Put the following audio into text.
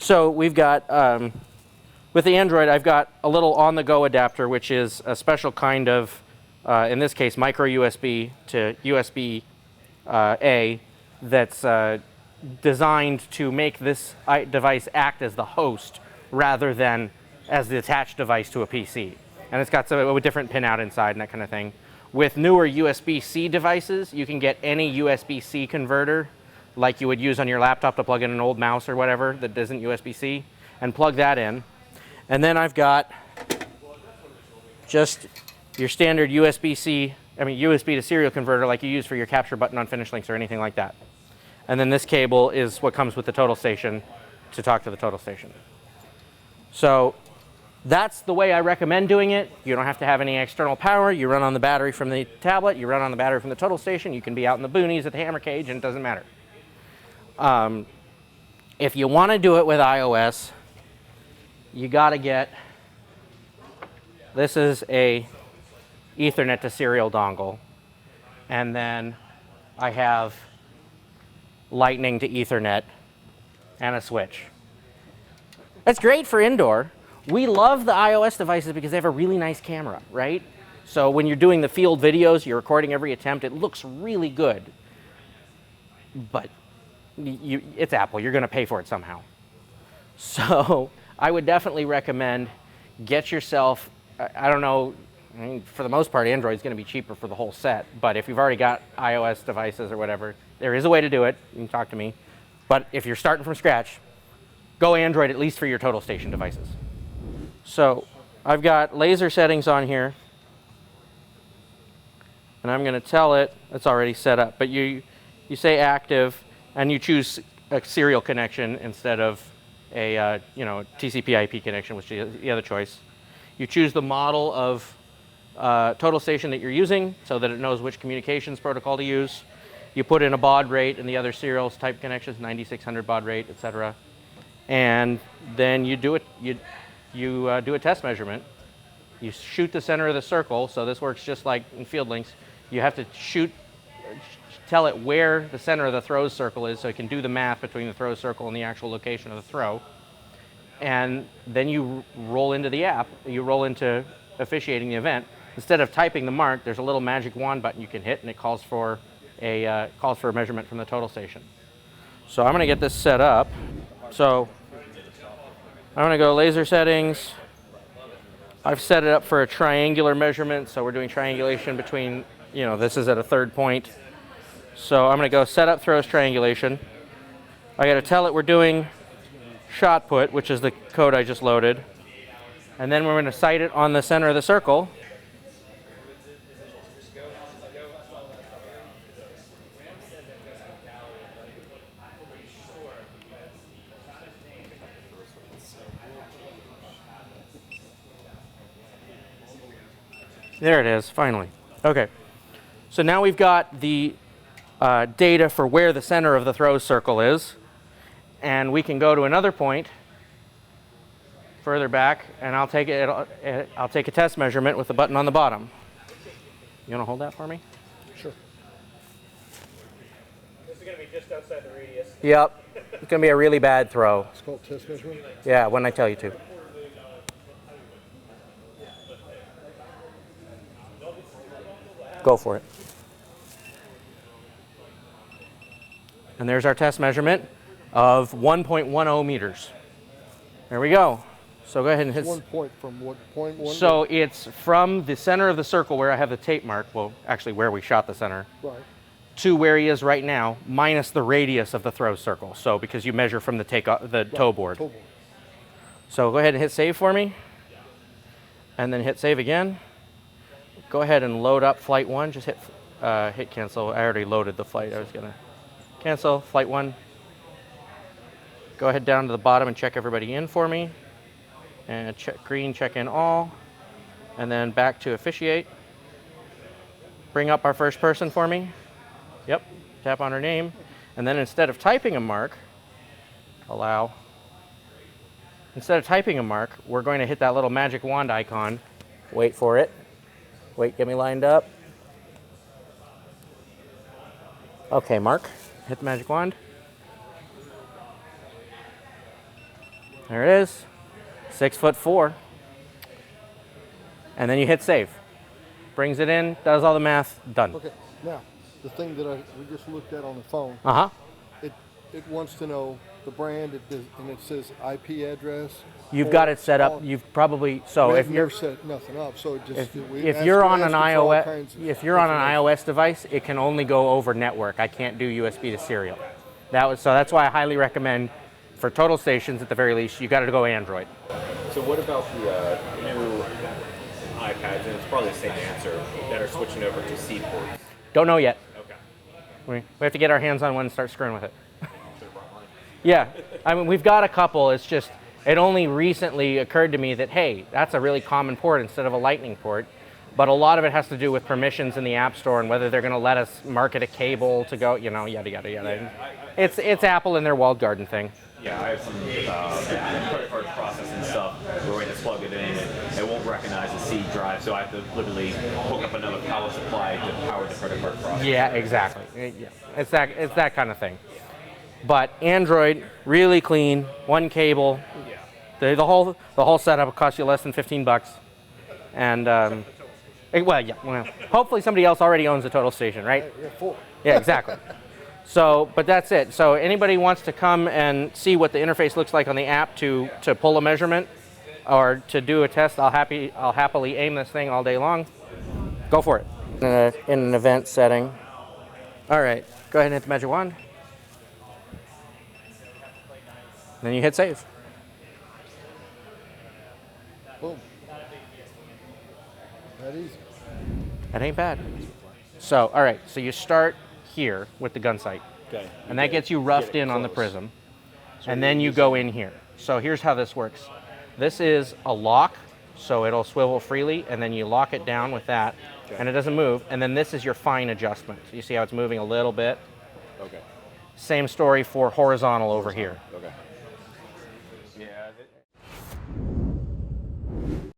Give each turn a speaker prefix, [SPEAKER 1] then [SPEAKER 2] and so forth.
[SPEAKER 1] So we've got, with the Android, I've got a little on-the-go adapter, which is a special kind of, in this case, micro USB to USB A that's designed to make this device act as the host rather than as the attached device to a PC. And it's got a different pin out inside and that kind of thing. With newer USB-C devices, you can get any USB-C converter like you would use on your laptop to plug in an old mouse or whatever that isn't USB-C, and plug that in. And then I've got just your standard USB to serial converter like you use for your capture button on Finish Links or anything like that. And then this cable is what comes with the total station to talk to the total station. So that's the way I recommend doing it. You don't have to have any external power. You run on the battery from the tablet. You run on the battery from the total station. You can be out in the boonies at the hammer cage and it doesn't matter. If you want to do it with iOS, you got to get, this is a Ethernet to serial dongle. And then I have Lightning to Ethernet and a switch. That's great for indoor. We love the iOS devices because they have a really nice camera, right? So when you're doing the field videos, you're recording every attempt, it looks really good. But it's Apple, you're going to pay for it somehow. So I would definitely recommend get yourself, I don't know, I mean, for the most part, Android's going to be cheaper for the whole set. But if you've already got iOS devices or whatever, there is a way to do it. You can talk to me. But if you're starting from scratch, go Android at least for your total station devices. So I've got laser settings on here. And I'm going to tell it, it's already set up. But you say active, and you choose a serial connection instead of a TCP/IP connection, which is the other choice. You choose the model of total station that you're using so that it knows which communications protocol to use. You put in a baud rate and the other serials type connections, 9600 baud rate, etc. And then you do it. You do a test measurement. You shoot the center of the circle. So this works just like in Field Links. You have to tell it where the center of the throw circle is so it can do the math between the throw circle and the actual location of the throw. And then you roll into the app. You roll into officiating the event. Instead of typing the mark, there's a little magic wand button you can hit, and it calls for a measurement from the total station. So I'm going to get this set up. So I'm going to go laser settings. I've set it up for a triangular measurement, so we're doing triangulation between, this is at a third point. So I'm going to go set up throws triangulation. I got to tell it we're doing shot put, which is the code I just loaded. And then we're going to sight it on the center of the circle. There it is, finally. Okay. So now we've got the data for where the center of the throw circle is. And we can go to another point further back, and I'll take a test measurement with the button on the bottom. You want to hold that for me?
[SPEAKER 2] Sure.
[SPEAKER 3] This is going to be just outside the radius.
[SPEAKER 1] Yep. It's going to be a really bad throw.
[SPEAKER 2] It's called test measurement?
[SPEAKER 1] Yeah, when I tell you to. Go for it. And there's our test measurement of 1.10 meters. There we go. So go ahead and hit.
[SPEAKER 2] 1 point from what point?
[SPEAKER 1] So it's from the center of the circle where I have the tape mark, well, actually where we shot the center,
[SPEAKER 2] right,
[SPEAKER 1] to where he is right now, minus the radius of the throw circle. So because you measure from the toe board.
[SPEAKER 2] Toe board.
[SPEAKER 1] So go ahead and hit save for me. And then hit save again. Go ahead and load up flight 1. Just hit cancel. I already loaded the flight. I was going to cancel flight 1. Go ahead down to the bottom and check everybody in for me. And check green, check in all. And then back to officiate. Bring up our first person for me. Yep. Tap on her name. And then instead of typing a mark, allow. Instead of typing a mark, we're going to hit that little magic wand icon. Wait for it. Wait, get me lined up. Okay, mark. Hit the magic wand. There it is. 6'4". And then you hit save. Brings it in, does all the math, done.
[SPEAKER 2] Okay, now, the thing that we just looked at on the phone,
[SPEAKER 1] Uh-huh.
[SPEAKER 2] it wants to know the brand, and it says IP address.
[SPEAKER 1] You've got it set up. You've probably, so if you're
[SPEAKER 2] set nothing up, so it just
[SPEAKER 1] if you're on an iOS device, it can only go over network. I can't do USB to serial. That's why I highly recommend for total stations at the very least, you got to go Android.
[SPEAKER 4] So what about the new iPads, and it's probably the same answer, that are switching over to C ports?
[SPEAKER 1] Don't know yet.
[SPEAKER 4] Okay.
[SPEAKER 1] We have to get our hands on one and start screwing with it. Yeah, I mean, we've got a couple. It's just, it only recently occurred to me that, hey, that's a really common port instead of a Lightning port. But a lot of it has to do with permissions in the App Store and whether they're going to let us market a cable to go, yada, yada, yada.
[SPEAKER 4] Yeah,
[SPEAKER 1] It's Apple and their walled garden thing.
[SPEAKER 4] Yeah, I have some credit card processing stuff where I just plug it in and it won't recognize the C drive, so I have to literally hook up another power supply to power the credit card processing.
[SPEAKER 1] Yeah, exactly. Yeah. It's that kind of thing. But Android, really clean, one cable.
[SPEAKER 4] Yeah.
[SPEAKER 1] The whole setup will cost you less than $15. And hopefully somebody else already owns the total station, right? Yeah, exactly. So, but that's it. So anybody wants to come and see what the interface looks like on the app to pull a measurement or to do a test, I'll happily aim this thing all day long. Go for it. In an event setting. All right, go ahead and hit the magic wand. Then you hit save.
[SPEAKER 2] Boom. That easy.
[SPEAKER 1] That ain't bad. So, all right, so you start here with the gun sight.
[SPEAKER 4] Okay.
[SPEAKER 1] And that gets you roughed in on the prism. And then you go in here. So here's how this works. This is a lock, so it'll swivel freely, and then you lock it down with that, and it doesn't move. And then this is your fine adjustment. You see how it's moving a little bit?
[SPEAKER 4] Okay.
[SPEAKER 1] Same story for horizontal over here.